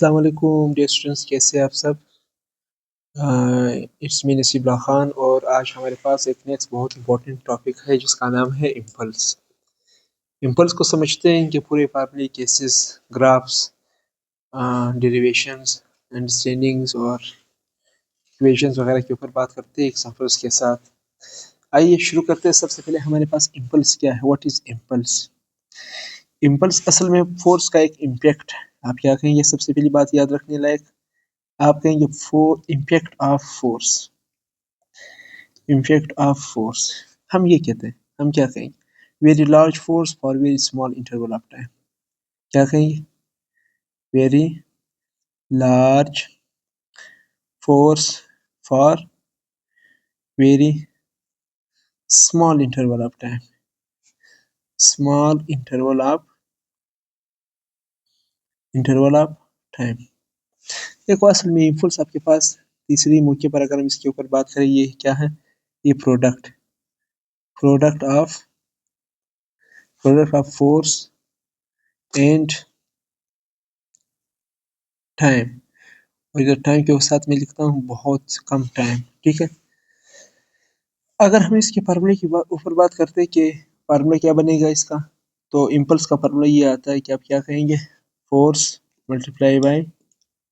अस्सलाम वालेकुम dear students, कैसे हैं आप सब। इट्स मी नसीबुल्लाह खान और आज हमारे पास एक नेक्स्ट बहुत इंपॉर्टेंट टॉपिक है जिसका नाम है इम्पल्स। इम्पल्स को समझते हैं कि पूरे फार्मूले केसेस, ग्राफ्स, डेरिवेशंस, अंडरस्टैंडिंग्स और इक्वेशंस वगैरह के ऊपर बात करते हैं एग्जांपल्स के साथ। आइए शुरू करते हैं। सबसे पहले हमारे पास इम्पल्स क्या है, व्हाट इज इम्पल्स। इम्पल्स असल में फोर्स का एक इम्पैक्ट है। आप क्या कहेंगे, सबसे पहली बात याद रखने लायक, आप कहेंगे impact of force. Impact of force हम ये कहते हैं, हम क्या कहेंगे, very large force for very small interval of time. क्या कहेंगे, very large force for very small interval of time. Small interval of time. देखो असल में इम्पल्स आपके पास तीसरी मौके पर अगर हम इसके ऊपर बात करें, ये क्या है, ये product of force and time. और इधर टाइम के साथ में लिखता हूँ बहुत कम टाइम, ठीक है। अगर हम इसके फार्मूले की ऊपर बात करते हैं कि फार्मूला क्या बनेगा इसका, तो इम्पल्स का फार्मूला ये आता है कि आप क्या कहेंगे, force multiply bye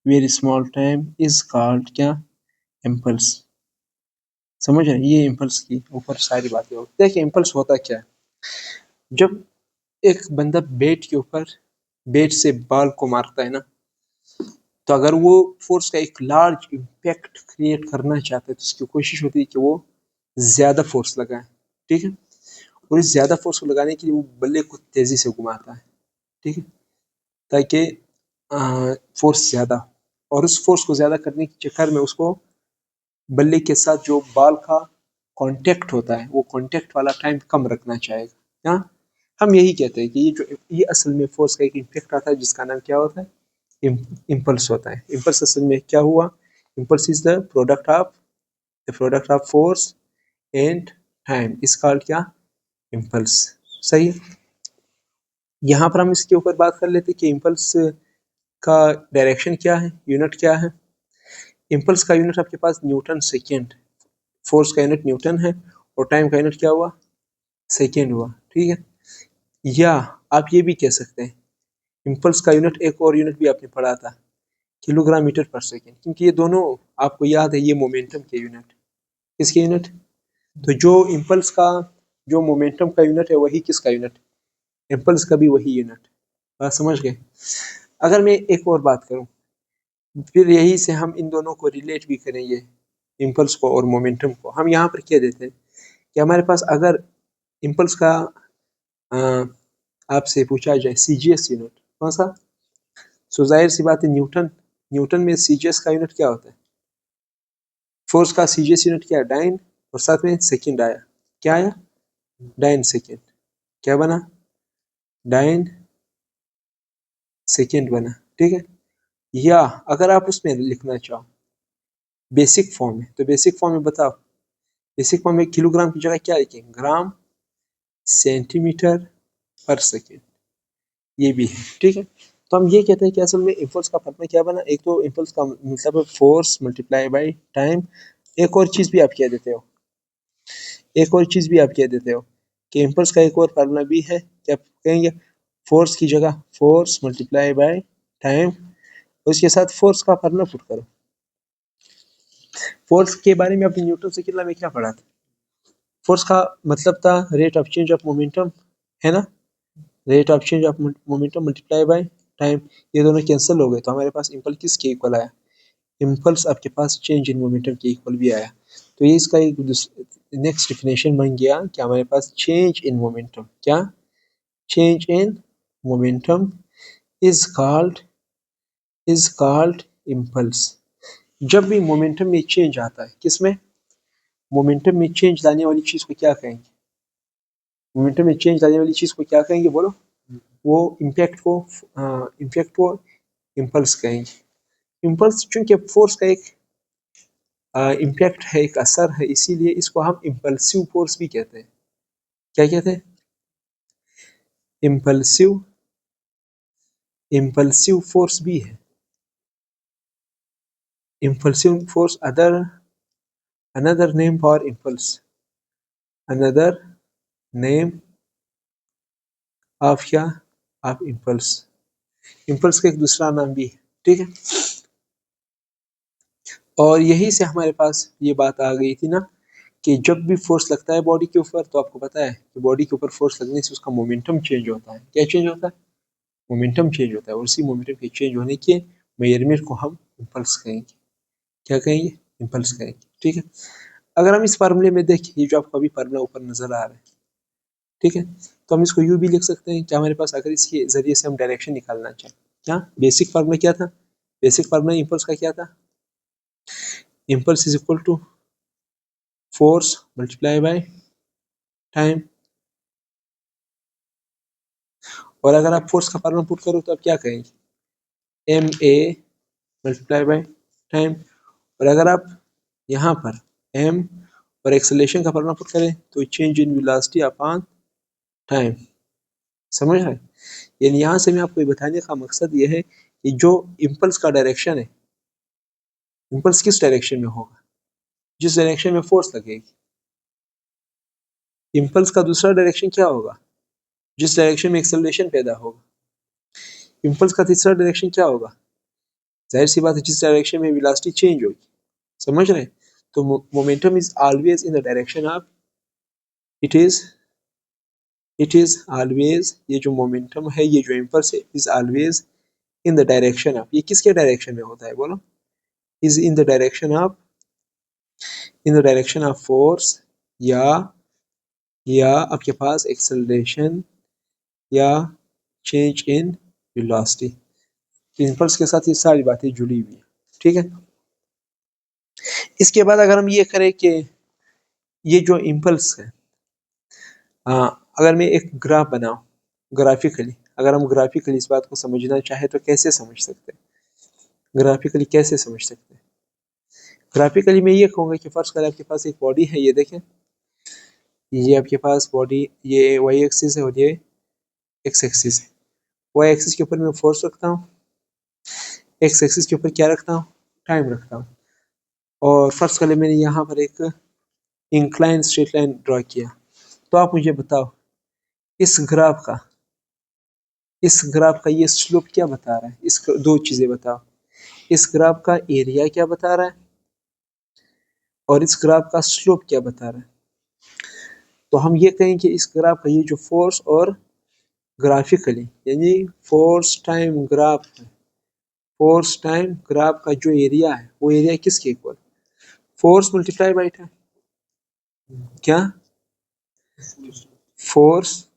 very small time is called क्या, इम्पल्स। समझ रहे हैं, ये इम्पल्स की ऊपर सारी बातें होती है। देखिए इम्पल्स होता क्या है, जब एक बंदा बैट से बॉल को मारता है ना, तो अगर वो फोर्स का एक लार्ज इम्पैक्ट क्रिएट करना चाहता है तो उसकी कोशिश होती है कि वो ज्यादा फोर्स लगाए, ठीक है। और इस ज्यादा फोर्स को लगाने के लिए वो बल्ले को तेजी से घुमाता है, ठीक है, ताकि फोर्स ज्यादा हो। और उस फोर्स को ज्यादा करने के चक्कर में उसको बल्ले के साथ जो बॉल का कांटेक्ट होता है वो कांटेक्ट वाला टाइम कम रखना चाहेगा। हाँ, हम यही कहते हैं कि ये असल में फोर्स का एक इम्पैक्ट आता है जिसका नाम क्या होता है, इम्पल्स होता है। इम्पल्स असल में क्या हुआ, impulse is the product of force and time is called क्या, इम्पल्स। सही है। यहाँ पर हम इसके ऊपर बात कर लेते हैं कि इम्पल्स का डायरेक्शन क्या है, यूनिट क्या है। इम्पल्स का यूनिट आपके पास न्यूटन सेकेंड, फोर्स का यूनिट न्यूटन है और टाइम का यूनिट क्या हुआ, सेकेंड हुआ, ठीक है। या आप ये भी कह सकते हैं, इम्पल्स का यूनिट एक और यूनिट भी आपने पढ़ा था, किलोग्राम मीटर पर सेकेंड, क्योंकि ये दोनों आपको याद है, ये मोमेंटम के यूनिट। किसके यूनिट, तो जो इम्पल्स का जो मोमेंटम का यूनिट है वही किसका यूनिट, इम्पल्स का भी वही यूनिट। बात समझ गए। अगर मैं एक और बात करूं, फिर यही से हम इन दोनों को रिलेट भी करेंगे, इम्पल्स को और मोमेंटम को। हम यहाँ पर क्या देते हैं कि हमारे पास अगर इम्पल्स का आपसे पूछा जाए सीजीएस यूनिट कौन सा, सो जाहिर सी बात है न्यूटन। न्यूटन में सीजीएस का यूनिट क्या होता है, फोर्स का सीजीएस यूनिट क्या है, डाइन, और साथ में सेकंड आया, क्या आया, डाइन सेकंड। क्या बना, डाइन सेकंड बना, ठीक है। या अगर आप उसमें लिखना चाहो बेसिक फॉर्म में, तो बेसिक फॉर्म में बताओ, बेसिक फॉर्म में किलोग्राम की जगह क्या लिखेंगे, ग्राम सेंटीमीटर पर सेकेंड, ये भी है, ठीक है। तो हम ये कहते हैं कि असल में इम्पल्स का फॉर्मूला क्या बना, एक तो इम्पल्स का मतलब है फोर्स मल्टीप्लाई बाय टाइम। एक और चीज भी आप कह देते हो, कि इम्पल्स का एक और फार्मूला भी है, क्या कहेंगे, फोर्स की जगह फोर्स मल्टीप्लाई बाय टाइम, उसके साथ फोर्स का फार्मूला पुट करो। फोर्स के बारे में आपने न्यूटन से कितना में क्या पढ़ा था, फोर्स का मतलब था rate of change of momentum, है ना, rate of change of momentum multiply by time. ये दोनों कैंसिल हो गए तो हमारे पास इम्पल्स किसके इक्वल आया, इम्पल्स आपके पास चेंज इन मोमेंटम के इक्वल भी आया। तो ये इसका एक नेक्स्ट डिफिनेशन बन गया कि हमारे पास चेंज इन मोमेंटम, क्या, change in momentum is called impulse. जब भी मोमेंटम में चेंज आता है, किसमें, मोमेंटम में चेंज लाने वाली चीज को क्या कहेंगे, मोमेंटम में चेंज लाने वाली चीज को क्या कहेंगे बोलो, वो इम्पैक्ट को इम्पल्स कहेंगे। इम्पल्स चूंकि फोर्स का एक इम्पैक्ट है, एक असर है, इसीलिए इसको हम इम्पल्सिव फोर्स भी कहते हैं। क्या कहते हैं, इम्पल्सिव फोर्स भी है, impulsive force another name for impulse, another name of क्या, ऑफ इम्पल्स। इम्पल्स का एक दूसरा नाम भी है, ठीक है। और यही से हमारे पास ये बात आ गई थी ना कि जब भी फोर्स लगता है बॉडी के ऊपर, तो आपको पता है कि बॉडी के ऊपर फोर्स लगने से उसका मोमेंटम चेंज होता है। क्या चेंज होता है? मोमेंटम चेंज होता है। और उसी मोमेंटम के चेंज होने के मेजरमेंट को हम इम्पल्स कहेंगे। क्या कहेंगे? इम्पल्स कहेंगे, ठीक है। अगर हम इस फार्मूले में देखें, ये जो आपको अभी फार्मूला ऊपर नजर आ रहा है, ठीक है, तो हम इसको यू भी लिख सकते हैं कि हमारे पास अगर इसके जरिए से हम डायरेक्शन निकालना चाहें। क्या बेसिक फार्मूला क्या था? बेसिक फार्मूला इम्पल्स का क्या था? Impulse is equal to force multiply by time. और अगर आप फोर्स का फार्मूला पुट करो तो आप क्या कहेंगे? M A multiply by time. और अगर आप यहाँ पर एम और एक्सेलरेशन का फार्मूला पुट करें तो change in velocity upon time. समझ रहे हैं? यानी यहाँ से मैं आपको ये बताने का मकसद ये है कि जो इम्पल्स का डायरेक्शन है, इम्पल्स किस डायरेक्शन में होगा? जिस डायरेक्शन में फोर्स लगेगी। इम्पल्स का दूसरा डायरेक्शन क्या होगा? जिस डायरेक्शन में एक्सेलरेशन पैदा होगा। इम्पल्स का तीसरा डायरेक्शन क्या होगा? जाहिर सी बात है, जिस डायरेक्शन में वेलोसिटी चेंज होगी। समझ रहे हैं? तो momentum is always in the direction of, it is always, ये जो मोमेंटम है, ये जो इम्पल्स है, is always in the direction of, ये किसके डायरेक्शन में होता है बोलो? Is in the direction of, in the direction of force, या आपके पास एक्सेलरेशन, या चेंज इन वेलोसिटी। इम्पल्स के साथ ये सारी बातें जुड़ी हुई है, ठीक है। इसके बाद अगर हम ये करें कि ये जो इम्पल्स है, अगर मैं एक ग्राफ बनाऊं ग्राफिकली, अगर हम ग्राफिकली इस बात को समझना चाहे तो कैसे समझ सकते हैं? ग्राफिकली कैसे समझ सकते हैं? ग्राफिकली मैं ये कहूँगा कि फर्स्ट कर आपके पास एक बॉडी है, ये देखें, ये आपके पास बॉडी, ये वाई एक्सिस है और ये एक्स एक्सिस है। वाई एक्सिस के ऊपर मैं फोर्स रखता हूँ, एक्स एक्सिस के ऊपर क्या रखता हूँ? टाइम रखता हूँ। और फर्स्ट वाले मैंने यहाँ पर एक इंक्लाइन स्ट्रेट लाइन ड्रॉ किया। तो आप मुझे बताओ, इस ग्राफ का ये स्लोप क्या बता रहा है? इस दो चीजें बताओ, इस ग्राफ का एरिया क्या बता रहा है और इस ग्राफ का स्लोप क्या बता रहा है? तो हम ये कहें कि इस ग्राफ का ये जो फोर्स और ग्राफिकली, यानी फोर्स टाइम ग्राफ का जो एरिया है, वो एरिया किसके equal? Force multiply by time. क्या? फोर्स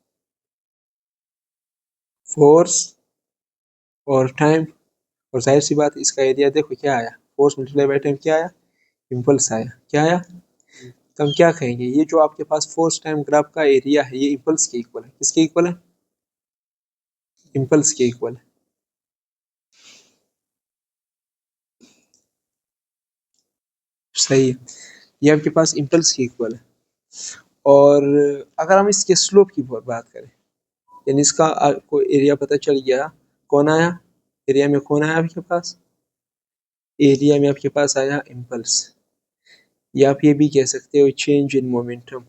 फोर्स और टाइम। और जाहिर सी बात, इसका एरिया देखो क्या आया, फोर्स मल्टीप्लाई बाय टाइम क्या आया? इम्पल्स आया। क्या आया? तो हम क्या कहेंगे, ये जो आपके पास फोर्स टाइम ग्राफ का एरिया है, ये इम्पल्स के इक्वल है। किसके इक्वल है? इम्पल्स के इक्वल है। सही है, ये आपके पास इम्पल्स के इक्वल है। और अगर हम इसके स्लोप की बात करें, यानी इसका आपको एरिया पता चल गया, कौन आया एरिया में? कौन आया आपके पास? एरिया में आपके पास आया इम्पल्स, या आप ये भी कह सकते हो चेंज इन मोमेंटम।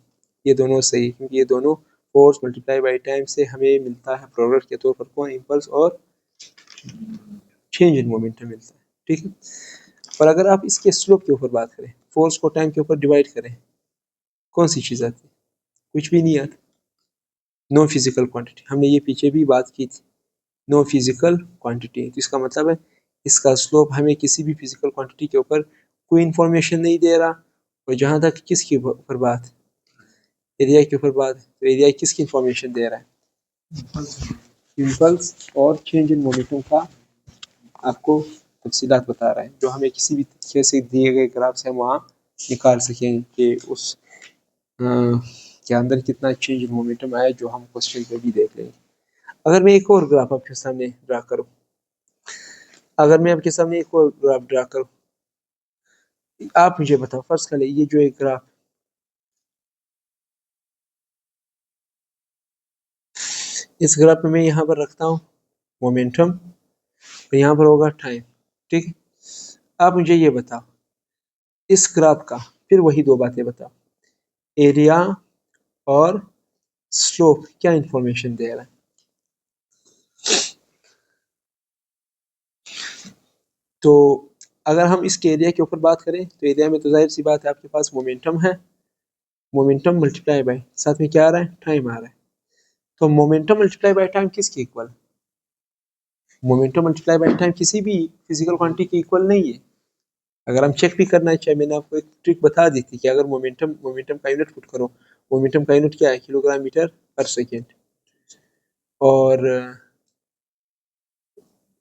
ये दोनों सही, क्योंकि ये दोनों फोर्स मल्टीप्लाई बाय टाइम से हमें मिलता है प्रोडक्ट के तौर पर, कौन? इम्पल्स और चेंज इन मोमेंटम मिलता है, ठीक है। और अगर आप इसके स्लोप के ऊपर बात करें, फोर्स को टाइम के ऊपर डिवाइड करें, कौन सी चीज़ आती है? कुछ भी नहीं आता। नो फिजिकल क्वांटिटी, हमने ये पीछे भी बात की थी। नो फिजिकल क्वांटिटी, तो इसका मतलब है इसका स्लोप हमें किसी भी फिजिकल क्वांटिटी के ऊपर कोई इंफॉर्मेशन नहीं दे रहा। और जहाँ तक किसके ऊपर बात, एरिया के ऊपर बात, तो एरिया किसकी इंफॉर्मेशन दे रहा है? इम्पल्स और चेंज इन मोमेंटम का आपको तफसीलात बता रहा है, जो हमें किसी भी तरीके से दिए गए ग्राफ से हम वहाँ निकाल सकें कि उस के अंदर कितना चेंज इन मोमेंटम आया, जो हम क्वेश्चन पे भी देख लेंगे। अगर मैं एक और ग्राफ आपके सामने ड्रा करूं, अगर मैं आपके सामने एक और ग्राफ ड्रा करूं, आप मुझे बताओ, फर्स्ट कर ले, ये जो एक ग्राफ, इस ग्राफ में मैं यहाँ पर रखता हूँ मोमेंटम, और यहाँ पर होगा टाइम, ठीक है। आप मुझे ये बताओ, इस ग्राफ का फिर वही दो बातें बताओ, एरिया और स्लोप क्या इंफॉर्मेशन दे रहा है। तो अगर हम इसके एरिया के ऊपर बात करें तो एरिया में तो जाहिर सी बात है आपके पास मोमेंटम है, मोमेंटम मल्टीप्लाई बाय साथ में क्या आ रहा है, टाइम आ रहा है। तो मोमेंटम मल्टीप्लाई बाय टाइम किसके equal, momentum multiply by time किसी भी फिजिकल क्वांटिटी के इक्वल नहीं है। अगर हम चेक भी करना चाहे, मैंने आपको एक ट्रिक बता दी थी कि अगर मोमेंटम मोमेंटम का यूनिट पुट करो, मोमेंटम का यूनिट क्या है, किलोग्राम मीटर पर सेकेंड, और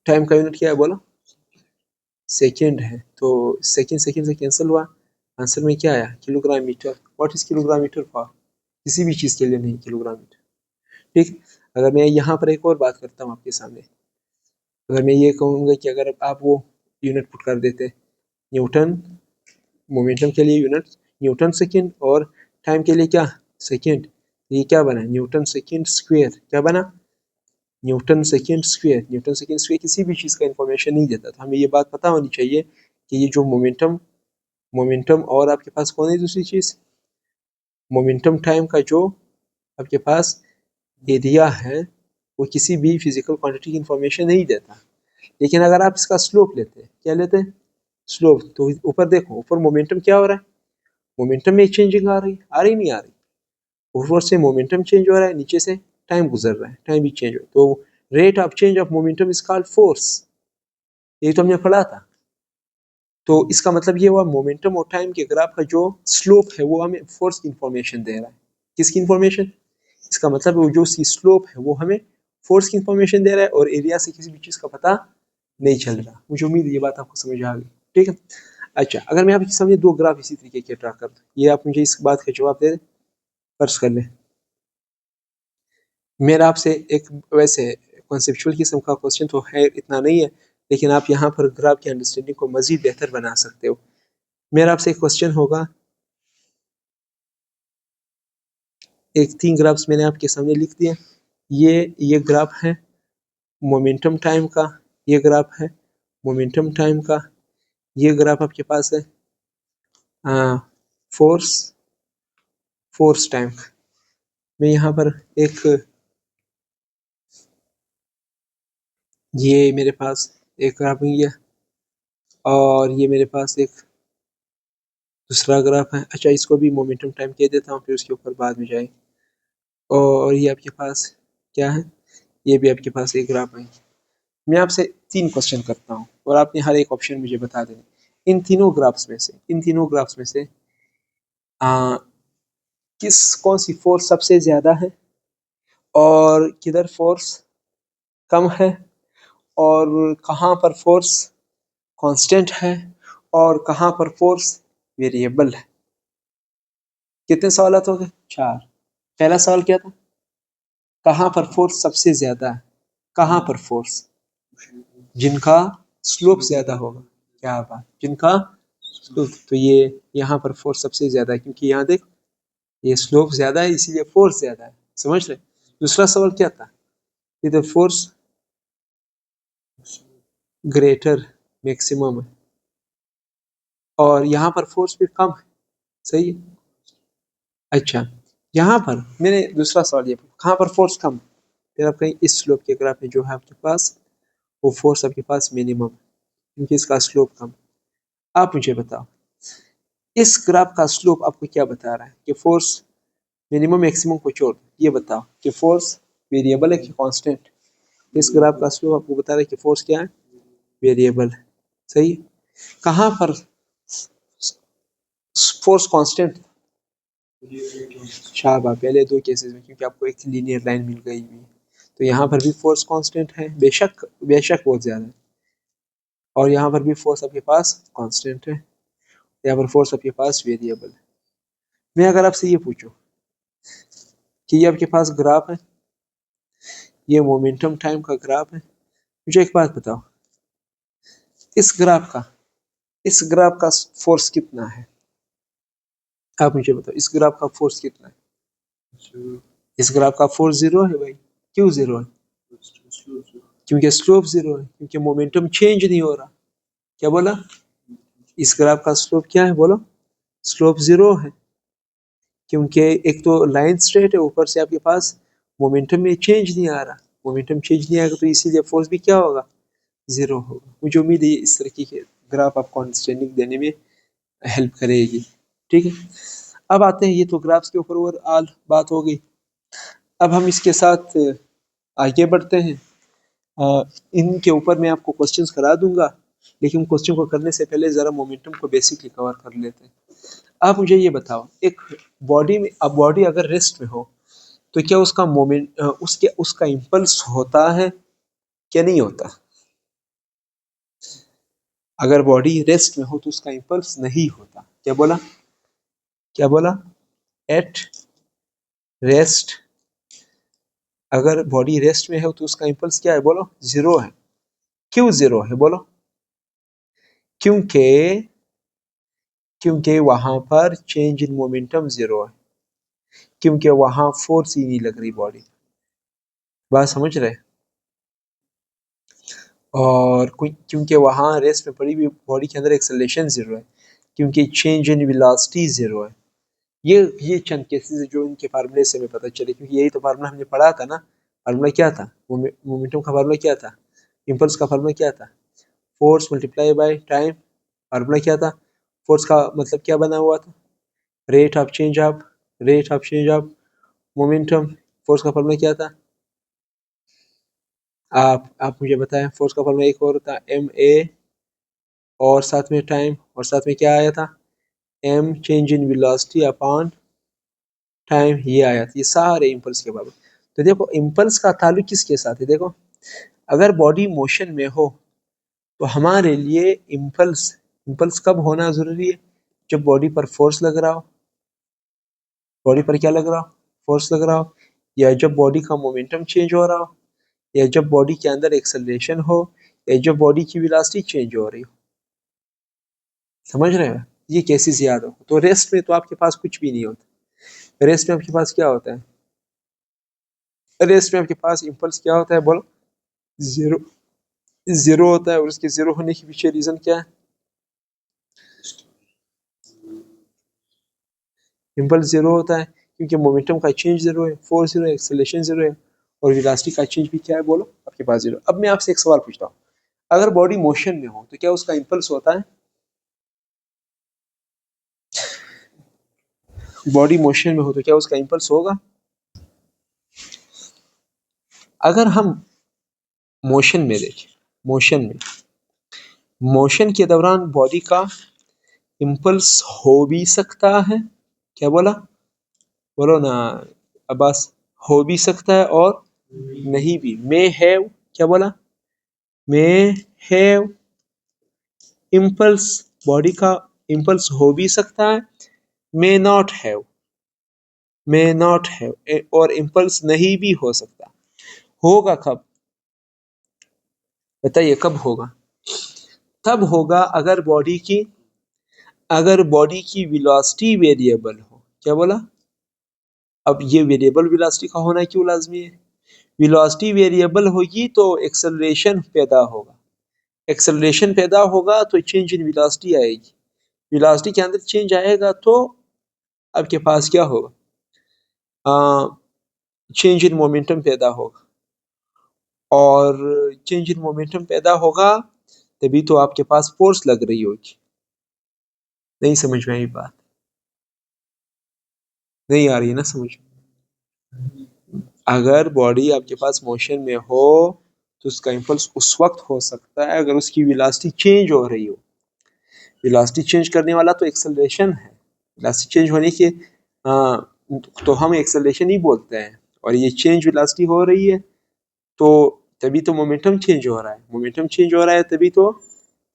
टाइम का यूनिट क्या है बोलो, सेकेंड है। तो सेकेंड सेकेंड से कैंसिल हुआ, आंसर में क्या आया, kilogram metre. What is kilogram metre for, किसी भी चीज़ के लिए नहीं, किलोग्राम मीटर। ठीक। अगर मैं यहाँ पर एक और बात करता हूँ आपके सामने, अगर मैं ये कहूँगा कि अगर आप वो यूनिट पुट कर देते, न्यूटन, मोमेंटम के लिए यूनिट न्यूटन सेकेंड और टाइम के लिए क्या, सेकेंड, ये क्या बना, न्यूटन सेकेंड स्क्वायर, क्या बना, Newton second square. Newton second square किसी भी चीज़ का इन्फॉर्मेशन नहीं देता, तो हमें ये बात पता होनी चाहिए कि ये जो मोमेंटम, मोमेंटम और आपके पास कौन है दूसरी चीज़, मोमेंटम टाइम का जो आपके पास एरिया है वो किसी भी फिजिकल क्वांटिटी की इन्फॉर्मेशन नहीं देता। लेकिन अगर आप इसका स्लोप लेते हैं, क्या लेते हैं, स्लोप, तो ऊपर देखो, ऊपर मोमेंटम क्या हो रहा है, मोमेंटम में चेंजिंग आ रही नहीं आ रही, ऊपर से मोमेंटम चेंज हो रहा है, नीचे से टाइम गुजर रहा है, टाइम भी चेंज हो, तो rate of change of momentum is called force, ये तो हमने पढ़ा था। तो इसका मतलब ये हुआ मोमेंटम और टाइम के ग्राफ का जो स्लोप है वो हमें फोर्स की इंफॉर्मेशन दे रहा है। किसकी इंफॉर्मेशन, इसका मतलब वो जो सी स्लोप है वो हमें फोर्स की इंफॉर्मेशन दे रहा है, और एरिया से किसी भी चीज़ का पता नहीं चल रहा। मुझे उम्मीद है ये बात आपको समझ आ गई। ठीक है। अच्छा, अगर मैं आपके सामने दो ग्राफ इसी तरीके के ड्रा कर दूं, ये आप मुझे इस बात का जवाब दे दें, फर्ज कर लें मेरा आपसे एक वैसे कॉन्सेप्चुअल किस्म का क्वेश्चन तो है, इतना नहीं है, लेकिन आप यहाँ पर ग्राफ की अंडरस्टैंडिंग को मजीद बेहतर बना सकते हो। मेरा आपसे एक क्वेश्चन होगा, एक 3 ग्राफ्स मैंने आपके सामने लिख दिए, ये ग्राफ है मोमेंटम टाइम का, ये ग्राफ है मोमेंटम टाइम का, ये ग्राफ आपके पास है फोर्स फोर्स टाइम का। मैं यहाँ पर एक, ये मेरे पास एक ग्राफ है, और ये मेरे पास एक दूसरा ग्राफ है। अच्छा, इसको भी मोमेंटम टाइम कह देता हूँ, फिर उसके ऊपर बाद में जाए। और ये आपके पास क्या है, ये भी आपके पास एक ग्राफ है। मैं आपसे 3 क्वेश्चन करता हूँ और आपने हर एक ऑप्शन मुझे बता देना, इन तीनों ग्राफ्स में से, इन तीनों ग्राफ्स में से आ, कौन सी फोर्स सबसे ज्यादा है, और किधर फोर्स कम है, और कहाँ पर फोर्स कांस्टेंट है, और कहाँ पर फोर्स वेरिएबल है। कितने सवाल हो गए, 4। पहला सवाल क्या था, कहाँ पर फोर्स सबसे ज्यादा है, कहाँ पर फोर्स, जिनका स्लोप ज्यादा होगा, क्या बात, जिनका स्लोप, तो ये यहाँ पर फोर्स सबसे ज्यादा है, क्योंकि यहाँ देख ये स्लोप ज्यादा है इसीलिए फोर्स ज्यादा है, समझ रहे। दूसरा सवाल क्या था, इधर फोर्स ग्रेटर मैक्सिमम है, और यहाँ पर फोर्स भी कम है, सही है। अच्छा, यहाँ पर मैंने दूसरा सवाल ये, कहाँ पर फोर्स कम, फिर आप कहीं इस स्लोप के ग्राफ में जो है आपके पास वो फोर्स आपके पास मिनिमम, क्योंकि इसका स्लोप कम। आप मुझे बताओ, इस ग्राफ का स्लोप आपको क्या बता रहा है कि फोर्स मिनिमम मैक्सिमम को छोड़, ये बताओ कि फोर्स वेरिएबल है कि कांस्टेंट। इस ग्राफ का स्लोप आपको बता रहा है कि फोर्स क्या है, वेरिएबल है, सही। कहाँ पर फोर्स कांस्टेंट, शाबाश, पहले दो केसेस में, क्योंकि आपको एक लीनियर लाइन मिल गई हुई, तो यहाँ पर भी फोर्स कांस्टेंट है, बेशक बेशक बहुत ज्यादा है, और यहाँ पर भी फोर्स आपके पास कांस्टेंट है, यहाँ पर फोर्स आपके पास वेरिएबल है। मैं अगर आपसे ये पूछूं कि ये आपके पास ग्राफ है, ये मोमेंटम टाइम का ग्राफ है, मुझे एक बात बताओ, इस ग्राफ का फोर्स कितना है, आप मुझे बताओ इस ग्राफ का फोर्स कितना है। इस ग्राफ का फोर्स जीरो है भाई, क्यों जीरो है, क्योंकि स्लोप जीरो है, क्योंकि मोमेंटम चेंज नहीं हो रहा। क्या बोला, इस ग्राफ का स्लोप क्या है बोलो? स्लोप 0 है, क्योंकि एक तो लाइन स्ट्रेट है, ऊपर से आपके पास मोमेंटम में चेंज नहीं आ रहा। मोमेंटम चेंज नहीं आएगा तो इसीलिए फोर्स भी क्या होगा? 0 होगा। मुझे उम्मीद है इस तरीके के ग्राफ आपको अंडरस्टैंडिंग देने में हेल्प करेगी। ठीक है, अब आते हैं, ये तो ग्राफ्स के ऊपर ओवरऑल बात हो गई। अब हम इसके साथ आगे बढ़ते हैं। इनके ऊपर मैं आपको क्वेश्चंस करा दूंगा, लेकिन क्वेश्चन को करने से पहले ज़रा मोमेंटम को बेसिकली कवर कर लेते हैं। आप मुझे ये बताओ, एक बॉडी में, अब बॉडी अगर रेस्ट में हो तो क्या उसका मोमेंट उसका इम्पल्स होता है क्या नहीं होता? अगर बॉडी रेस्ट में हो तो उसका इम्पल्स नहीं होता। क्या बोला? क्या बोला? एट रेस्ट, अगर बॉडी रेस्ट में है तो उसका इम्पल्स क्या है बोलो? 0 है। क्यों 0 है बोलो? क्योंकि क्योंकि वहां पर चेंज इन मोमेंटम 0 है, क्योंकि वहां फोर्स ही नहीं लग रही बॉडी। बात समझ रहे? और क्योंकि वहां रेस्ट में पड़ी हुई बॉडी के अंदर एक्सेलरेशन 0 है, क्योंकि चेंज इन वेलोसिटी 0 है। ये चंद केसेस है जो इनके फार्मूले से हमें पता चले, क्योंकि यही तो फार्मूला हमने पढ़ा था ना। फार्मूला क्या था? मोमेंटम का फार्मूला क्या था? इम्पल्स का फार्मूला क्या था? Force multiply by time. Formula क्या था? फोर्स का मतलब क्या बना हुआ था? Rate of change of momentum. Force का फार्मूला क्या था? आप मुझे बताएं। फोर्स का फार्मूला एक और था, एम ए, और साथ में टाइम, और साथ में क्या आया था? M change in velocity upon time, ये आया था। ये सारे इम्पल्स के बारे में। तो देखो, इम्पल्स का ताल्लुक किसके साथ है? देखो, अगर बॉडी मोशन में हो तो हमारे लिए इम्पल्स इम्पल्स कब होना जरूरी है? जब बॉडी पर फोर्स लग रहा हो। बॉडी पर क्या लग रहा हो? फोर्स लग रहा हो, या जब बॉडी का मोमेंटम चेंज हो रहा हो, या जब बॉडी के अंदर एक्सेलरेशन हो, या जब बॉडी की वेलोसिटी चेंज हो रही हो। समझ रहे हो? ये केसेस याद हो। तो रेस्ट में तो आपके पास कुछ भी नहीं होता। रेस्ट में आपके पास क्या होता है? रेस्ट में आपके पास इम्पल्स क्या होता है बोलो? 0 0 होता है। और उसके 0 होने के पीछे रीजन क्या है? इम्पल्स 0 होता है क्योंकि मोमेंटम का चेंज 0 है, फोर्स 0 है, एक्सेलरेशन 0 है, और वेलोसिटी का चेंज भी क्या है बोलो? आपके पास 0। अब मैं आपसे एक सवाल पूछता हूँ, अगर बॉडी मोशन में हो तो क्या उसका इम्पल्स होता है? बॉडी मोशन में हो तो क्या उसका इम्पल्स होगा? अगर हम मोशन में देखें, मोशन के दौरान बॉडी का इम्पल्स हो भी सकता है। क्या बोला? बोलो ना अब्बास। हो भी सकता है और नहीं भी। मे हैव, क्या बोला? मे हैव इम्पल्स, बॉडी का इम्पल्स हो भी सकता है। मे नॉट हैव, और इम्पल्स नहीं भी हो सकता। होगा कब? बताइए कब होगा? तब होगा अगर बॉडी की वेलोसिटी वेरिएबल हो। क्या बोला? अब ये वेरिएबल वेलोसिटी का होना क्यों लाजमी है? वेलोसिटी वेरिएबल होगी तो एक्सेलरेशन पैदा होगा। एक्सेलरेशन पैदा होगा तो चेंज इन वेलोसिटी आएगी। वेलोसिटी के अंदर चेंज आएगा तो आपके पास क्या होगा? चेंज इन मोमेंटम पैदा होगा, और चेंज इन मोमेंटम पैदा होगा तभी तो आपके पास फोर्स लग रही होगी। नहीं समझ में आई बात? नहीं आ रही है ना समझ? अगर बॉडी आपके पास मोशन में हो तो उसका इम्पल्स उस वक्त हो सकता है अगर उसकी वेलोसिटी चेंज हो रही हो। वेलोसिटी चेंज करने वाला तो एक्सेलरेशन है। वेलोसिटी चेंज होने के तो हम एक्सेलरेशन ही बोलते हैं, और ये चेंज वेलोसिटी हो रही है तो तभी तो मोमेंटम चेंज हो रहा है। मोमेंटम चेंज हो रहा है तभी तो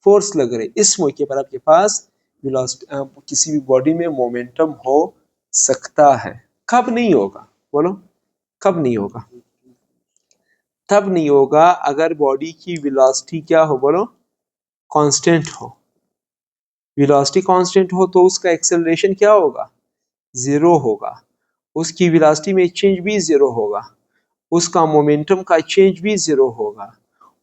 फोर्स लग रही है। इस मौके पर आपके पास वेलोसिटी, किसी भी बॉडी में मोमेंटम हो सकता है। कब नहीं होगा बोलो? कब नहीं होगा? तब नहीं होगा अगर बॉडी की वेलोसिटी क्या हो बोलो? कांस्टेंट हो। वेलोसिटी कांस्टेंट हो तो उसका एक्सेलरेशन क्या होगा? 0 होगा। उसकी वेलोसिटी में चेंज भी 0 होगा। उसका मोमेंटम का चेंज भी 0 होगा,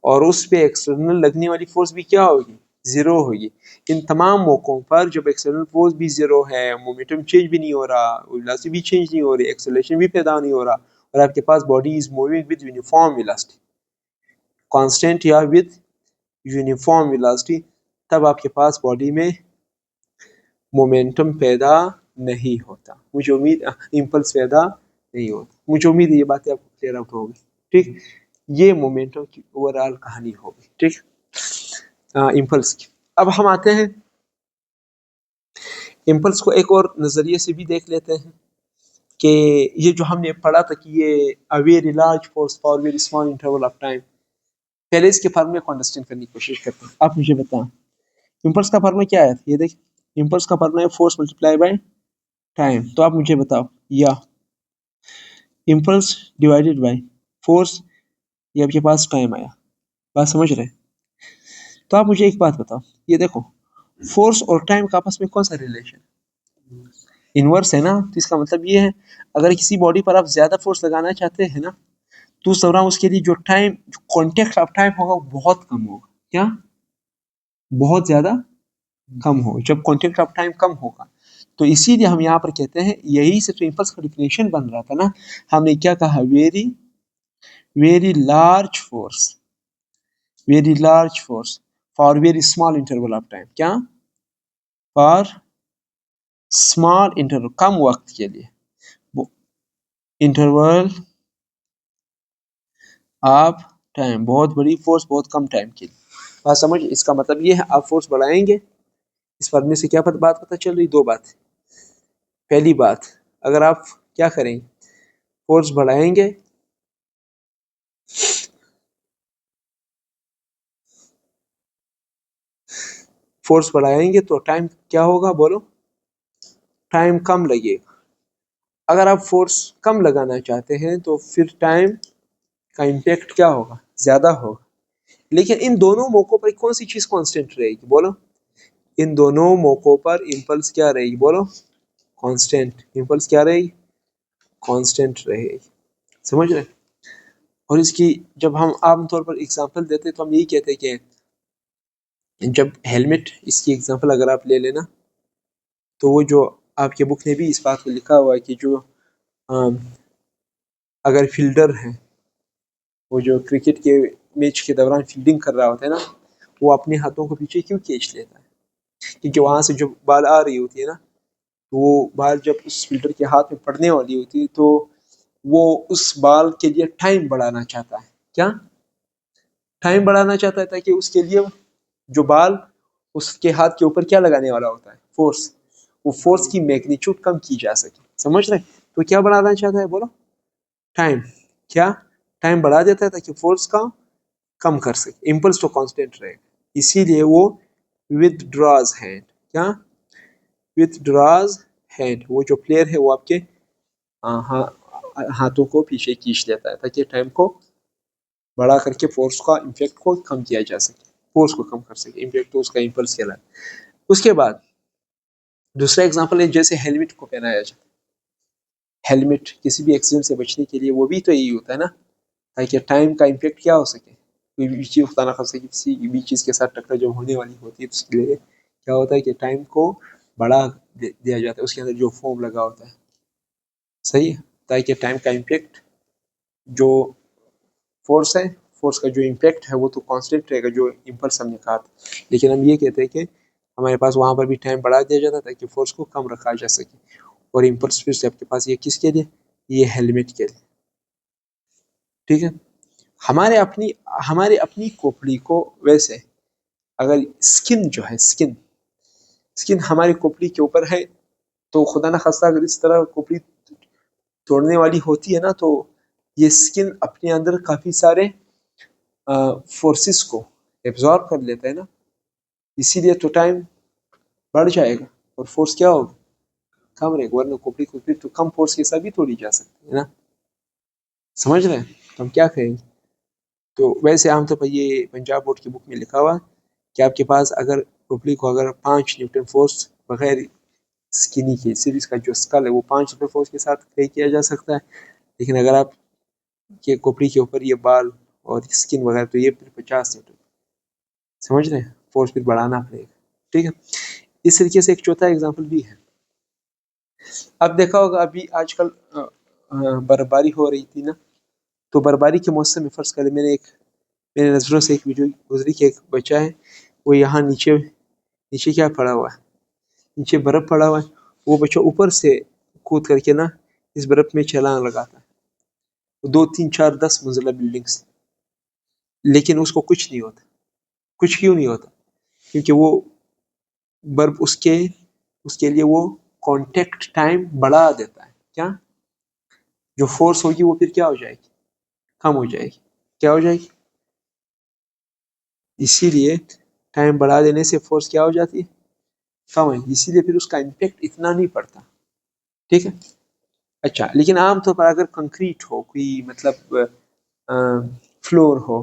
और उस पे एक्सटर्नल लगने वाली फोर्स भी क्या होगी? ज़ीरो होगी। इन तमाम मौक़ों पर जब एक्सटर्नल फोर्स भी ज़ीरो है, मोमेंटम चेंज भी नहीं हो रहा, वेलोसिटी भी चेंज नहीं हो रही, एक्सेलरेशन भी पैदा नहीं हो रहा, और आपके पास body is moving with uniform velocity, constant या विद यूनिफॉर्म वेलोसिटी, तब आपके पास बॉडी में मोमेंटम पैदा नहीं होता। मुझे उम्मीद इम्पल्स पैदा नहीं होता। मुझे उम्मीद है ये बातें आपको क्लियर आउट होगी। ठीक, ये मोमेंटम की ओवरऑल कहानी होगी। ठीक, इम्पल्स की। अब हम आते हैं इम्पल्स को एक और नज़रिए से भी देख लेते हैं कि ये जो हमने पढ़ा था कि ये a very large force for very small interval of time, पहले इसके फार्मूले को अंडरस्टैंड करने की कोशिश करते हैं। आप मुझे बताएं इम्पल्स का फार्मूला क्या है। ये देखिए इम्पल्स का फार्मूला है फोर्स मल्टीप्लाई बाय टाइम। तो आप मुझे बताओ, या इम्पल्स डिवाइडेड बाय फोर्स, ये आपके पास टाइम आया। बात समझ रहे हैं? तो आप मुझे एक बात बताओ, ये देखो फोर्स और टाइम का आपस में कौन सा रिलेशन? इनवर्स है ना। तो इसका मतलब ये है अगर किसी बॉडी पर आप ज्यादा फोर्स लगाना चाहते हैं ना, तो उस दौरान उसके लिए जो टाइम, जो कॉन्टेक्ट ऑफ टाइम होगा वो बहुत कम होगा। क्या? बहुत ज्यादा कम हो। जब कॉन्टेक्ट ऑफ टाइम कम होगा तो इसीलिए हम यहाँ पर कहते हैं, यही से तो इम्पल्स का डिफिनेशन बन रहा था ना। हमने क्या कहा? Very very large force, very large force for very small interval of time. क्या? फॉर स्मॉल इंटरवल, कम वक्त के लिए, इंटरवल ऑफ टाइम, बहुत बड़ी फोर्स बहुत कम टाइम के लिए। बात समझ? इसका मतलब ये है आप फोर्स बढ़ाएंगे, इस पढ़ने से क्या बात पता चल रही? दो बात। पहली बात, अगर आप क्या करेंगे, फोर्स बढ़ाएंगे, फोर्स बढ़ाएंगे तो टाइम क्या होगा? बोलो। टाइम कम लगेगा। अगर आप फोर्स कम लगाना चाहते हैं तो फिर टाइम का इम्पैक्ट क्या होगा? ज्यादा होगा। लेकिन इन दोनों मौकों पर कौन सी चीज कांस्टेंट रहेगी? बोलो। इन दोनों मौकों पर इम्पल्स क्या रहेगी? बोलो। कांस्टेंट। इम्पल्स क्या रहेगी? कांस्टेंट रहेगी। समझ रहे? और इसकी जब हम आमतौर पर एग्जांपल देते हैं तो हम यही कहते हैं कि जब हेलमेट, इसकी एग्जांपल अगर आप ले लेना, तो वो जो आपके बुक में भी इस बात को लिखा हुआ है कि जो अगर फील्डर है, वो जो क्रिकेट के मैच के दौरान फील्डिंग कर रहा होता है ना, वो अपने हाथों को पीछे क्यों खींच लेता है? क्योंकि वहां से जो बॉल आ रही होती है ना, तो वो बॉल जब उस फील्डर के हाथ में पड़ने वाली होती है तो वो उस बॉल के लिए टाइम बढ़ाना चाहता है। क्या? टाइम बढ़ाना चाहता है ताकि उसके लिए जो बॉल उसके हाथ के ऊपर क्या लगाने वाला होता है? फोर्स। वो फोर्स की मैग्नीट्यूड कम की जा सके। समझ रहे? तो क्या बढ़ाना चाहता है? बोलो। टाइम। क्या? टाइम बढ़ा देता है ताकि फोर्स का कम कर सके। इम्पल्स तो कांस्टेंट रहेगा, इसीलिए वो विथड्रॉज हैंड। क्या? विथड्रॉज हैंड। वो जो प्लेयर है वो आपके हाथों को पीछे खींच लेता है ताकि टाइम को बढ़ा करके फोर्स का इम्पैक्ट को कम किया जा सके, फोर्स को कम कर सके। इम्पैक्ट तो उसका इम्पल्स कहलाता है। उसके बाद दूसरा एग्जांपल है, जैसे हेलमेट को पहनाया जाता है। हेलमेट किसी भी एक्सीडेंट से बचने के लिए वो भी तो यही होता है ना, ताकि टाइम का इम्पैक्ट क्या हो सके, कोई भी चीज़ खुदा ना खास्ता किसी भी चीज़ के साथ टक्कर जब होने वाली होती है तो उसके लिए क्या होता है कि टाइम को बढ़ा दिया जाता है, उसके अंदर जो फोम लगा होता है। सही है, ताकि टाइम का इम्पैक्ट, जो फोर्स है, फोर्स का जो इम्पैक्ट है वो तो कांस्टेंट रहेगा, जो इम्पल्स हमने कहा था। लेकिन हम ये कहते हैं कि हमारे पास वहाँ पर भी टाइम बढ़ा दिया जाता है ताकि फोर्स को कम रखा जा सके। और इम्पल्स फिर से आपके पास ये किसके लिए? ये हेलमेट के लिए। ठीक है। हमारे अपनी खोपड़ी को, वैसे अगर स्किन जो है, स्किन स्किन हमारी खोपड़ी के ऊपर है, तो खुदा ना खास्ता अगर इस तरह खोपड़ी तोड़ने वाली होती है ना, तो ये स्किन अपने अंदर काफी सारे फोर्सेस को एब्जॉर्ब कर लेता है ना, इसीलिए तो टाइम बढ़ जाएगा और फोर्स क्या होगा? कम रहेगा। वरना खोपड़ी खोपड़ी तो कम फोर्स के साथ भी तोड़ी जा सकती है ना। समझ रहे हैं? तो हम क्या कहेंगे? तो वैसे आमतौर पर ये पंजाब बोर्ड की बुक में लिखा हुआ कि आपके पास अगर खोपड़ी को अगर 5 न्यूटन फोर्स बगैर स्किनी के, सिर्फ इसका जो स्कल है वो 5 न्यूटन फोर्स के साथ तय किया जा सकता है। लेकिन अगर आप के खोपड़ी के ऊपर ये बाल और स्किन वगैरह, तो ये फिर 50 न्यूटन। समझ रहे हैं? फोर्स फिर बढ़ाना पड़ेगा, ठीक है। इस तरीके से एक चौथा एग्जाम्पल भी है। अब देखा होगा अभी आजकल बर्फबारी हो रही थी ना, तो बर्फबारी के मौसम में फर्ज करें मेरे नज़रों से एक वीडियो गुजरी कि एक बच्चा है, वो यहाँ नीचे नीचे क्या पड़ा हुआ है, नीचे बर्फ पड़ा हुआ है, वो बच्चा ऊपर से कूद करके ना इस बर्फ में छलांग लगाता है 2 3 4 10 मंजिला बिल्डिंग से, लेकिन उसको कुछ नहीं होता। कुछ क्यों नहीं होता? क्योंकि वो बर्फ उसके लिए वो कांटेक्ट टाइम बढ़ा देता है। क्या? जो फोर्स होगी वो फिर क्या हो जाएगी? कम हो जाएगी। क्या हो जाएगी? इसीलिए टाइम बढ़ा देने से फोर्स क्या हो जाती है? कम है। इसीलिए फिर उसका इम्पेक्ट इतना नहीं पड़ता, ठीक है। अच्छा, लेकिन आमतौर पर अगर कंक्रीट हो, कोई मतलब फ्लोर हो,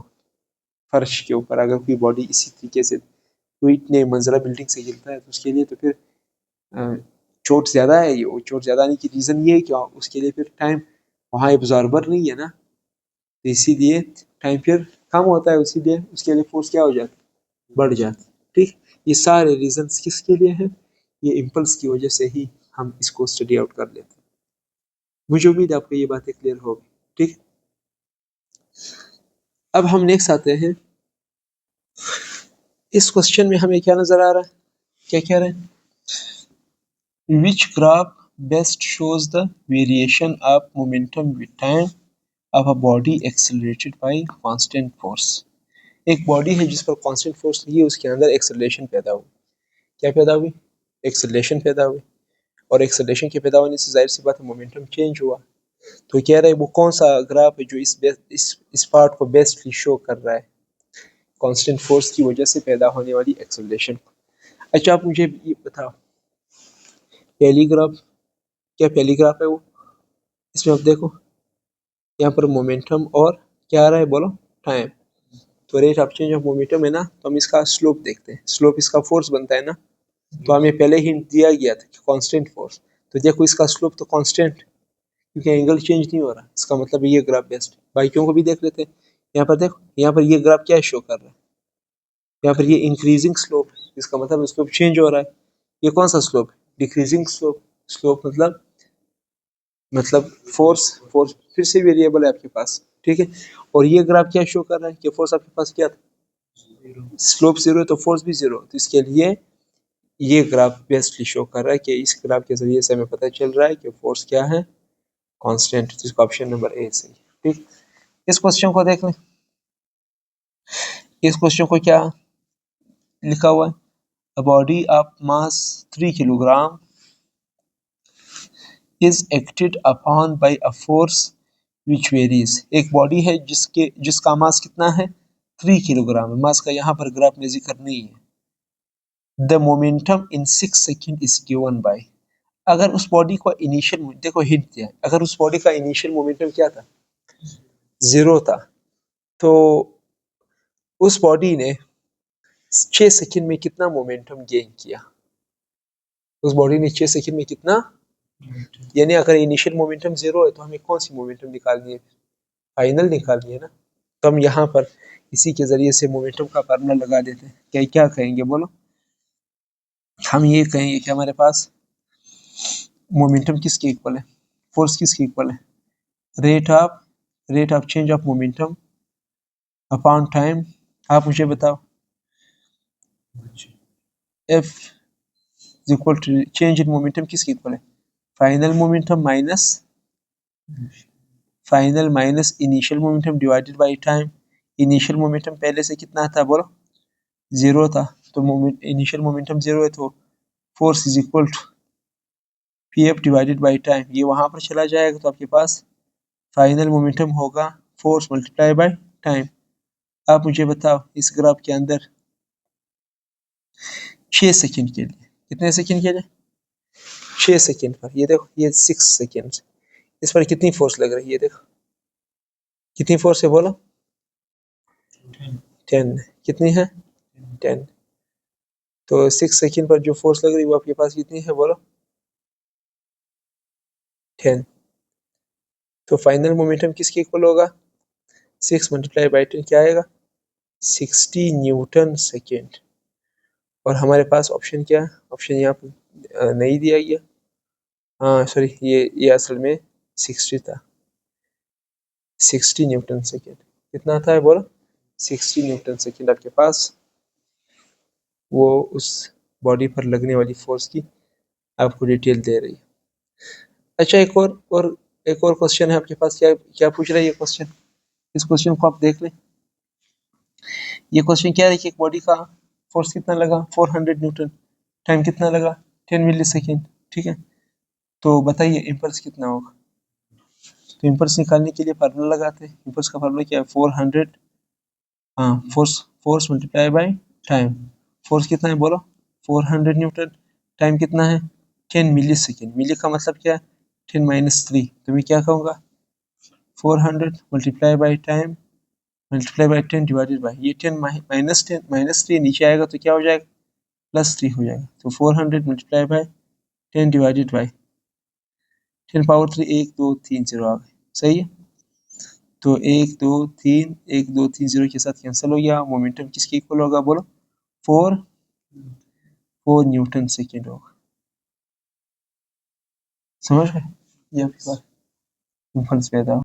फर्श के ऊपर अगर कोई बॉडी इसी तरीके से कोई इतने मंजिला बिल्डिंग से गिरता है, तो उसके लिए तो फिर अ, चोट ज़्यादा है। ये वो चोट ज़्यादा आने की रीज़न ये है कि उसके लिए फिर टाइम वहाँ एब्जॉर्बर नहीं है ना, तो इसीलिए टाइम फिर कम होता है, इसीलिए उसके लिए फोर्स क्या हो जाती है? बढ़ जाती है, ठीक। ये सारे रीजंस किसके लिए हैं? ये इम्पल्स की वजह से ही हम इसको स्टडी आउट कर लेते हैं। मुझे उम्मीद है आपको ये बातें क्लियर होगी, ठीक। अब हम नेक्स्ट आते हैं। इस क्वेश्चन में हमें क्या नजर आ रहा है? क्या कह रहे हैं? Which graph best shows the variation of momentum with time of a body accelerated by constant force? एक बॉडी है जिस पर कांस्टेंट फोर्स लगी है, उसके अंदर एक्सेलरेशन पैदा हुई। क्या पैदा हुई? एक्सेलरेशन पैदा हुई। और एक्सेलरेशन के पैदा होने से जाहिर सी बात है मोमेंटम चेंज हुआ। तो कह रहा है वो कौन सा ग्राफ है जो इस पार्ट को बेस्टली शो कर रहा है, कांस्टेंट फोर्स की वजह से पैदा होने वाली एक्सेलरेशन। अच्छा, आप मुझे ये बताओ, पहली ग्राफ क्या पहली ग्राफ है वो? इसमें आप देखो, यहाँ पर मोमेंटम और क्या आ रहा है बोलो? टाइम। तो rate of change of momentum है ना, तो हम इसका स्लोप देखते हैं। स्लोप इसका फोर्स बनता है ना, तो हमें पहले हिंट दिया गया था कि कांस्टेंट फोर्स। तो देखो इसका स्लोप तो कांस्टेंट, क्योंकि एंगल चेंज नहीं हो रहा। इसका मतलब ये ग्राफ बेस्ट। बाकियों को भी देख लेते हैं। यहाँ पर देखो, यहाँ पर ये ग्राफ क्या शो कर रहा है? यहाँ पर ये इंक्रीजिंग स्लोप, इसका मतलब स्लोप चेंज हो रहा है। ये कौन सा स्लोप? Decreasing slope. स्लोप मतलब फोर्स फोर्स फिर से वेरिएबल है आपके पास, ठीक है। और ये ग्राफ क्या शो कर रहा है कि फोर्स आपके पास क्या था? स्लोप जीरो है तो फोर्स भी जीरो। तो इसके लिए ये ग्राफ बेस्टली शो कर रहा है कि इस ग्राफ के जरिए से हमें पता चल रहा है कि फोर्स क्या है? कांस्टेंट। तो इसका ऑप्शन नंबर ए सही, ठीक। इस क्वेश्चन को देख लें। इस क्वेश्चन को क्या लिखा हुआ है? A body of mass 3 kilogram is acted upon by a force which varies. एक बॉडी है जिसका मास कितना है? 3 किलोग्राम है। मास का यहाँ पर ग्राफ में जिक्र नहीं है। The momentum in 6 second is given by। अगर उस बॉडी को इनिशियल, देखो हिंट दिया है, अगर उस बॉडी का इनिशियल मोमेंटम क्या था? 0 था, तो उस बॉडी ने 6 सेकंड में कितना मोमेंटम गेन किया? उस बॉडी ने 6 सेकंड में कितना, यानी अगर इनिशियल मोमेंटम 0 है तो हमें कौन सी मोमेंटम निकालनी है? फाइनल निकालनी है ना। तो हम यहाँ पर इसी के जरिए से मोमेंटम का फार्मूला लगा देते हैं। क्या क्या कहेंगे बोलो? हम ये कहेंगे कि हमारे पास मोमेंटम किसके इक्वल है? फोर्स किसके इक्वल है? Rate of change of momentum upon time. आप मुझे बताओ, F equal to change in momentum किसके इक्वल है? Final minus initial momentum divided by time. Initial momentum पहले से कितना था बोलो? 0 था। तो इनिशियल मोमेंटम 0 है तो force is equal to P F divided by time. ये वहां पर चला जाएगा तो आपके पास फाइनल मोमेंटम होगा फोर्स मल्टीप्लाई बाई टाइम। आप मुझे बताओ, इस ग्राफ के अंदर 6 सेकंड के लिए, कितने सेकंड के लिए? 6 सेकंड पर, ये देखो ये 6 सेकंड, इस पर कितनी फोर्स लग रही है? देखो कितनी फोर्स है बोलो? 10। कितनी है? 10। तो 6 सेकंड पर जो फोर्स लग रही है वो आपके पास कितनी है बोलो? 10। तो फाइनल मोमेंटम किसके इक्वल होगा? 6 मल्टीप्लाई बाई 10 क्या आएगा? 60 न्यूटन सेकेंड। और हमारे पास ऑप्शन क्या है, ऑप्शन यहाँ पर नहीं दिया गया। हाँ सॉरी, ये असल में 60 था, 60 न्यूटन सेकेंड। कितना था बोलो, 60 न्यूटन सेकेंड आपके पास वो उस बॉडी पर लगने वाली फोर्स की आपको डिटेल दे रही है। अच्छा एक और क्वेश्चन है आपके पास, क्या क्या पूछ रहा है ये क्वेश्चन, इस क्वेश्चन को आप देख लें। ये क्वेश्चन क्या है कि एक बॉडी का फोर्स कितना लगा, 400 न्यूटन, टाइम कितना लगा, 10 मिली सेकेंड, ठीक है। तो बताइए इम्पल्स कितना होगा। तो इम्पल्स निकालने के लिए फार्मूला लगाते हैं। इम्पल्स का फार्मूला क्या है, 400, हाँ force multiply by time. Force कितना है बोलो, 400 न्यूटन, टाइम कितना है 10 मिली सेकेंड। मिली का मतलब क्या है 10 - 3, तो मैं क्या कहूँगा 400 multiply by time multiply by 10 divided by ये 10 -3 नीचे आएगा तो क्या हो जाएगा +3 हो जाएगा। तो 400 multiply by 10 divided by 10 power 3 1 2 3 0 आ गए, सही है। तो 1 2 3 1 2 3 0 के साथ कैंसिल हो गया। मोमेंटम किसके इक्वल होगा बोलो, 4 न्यूटन सेकेंड होगा। समझ गए, ये आपके पास इम्पल्स पैदा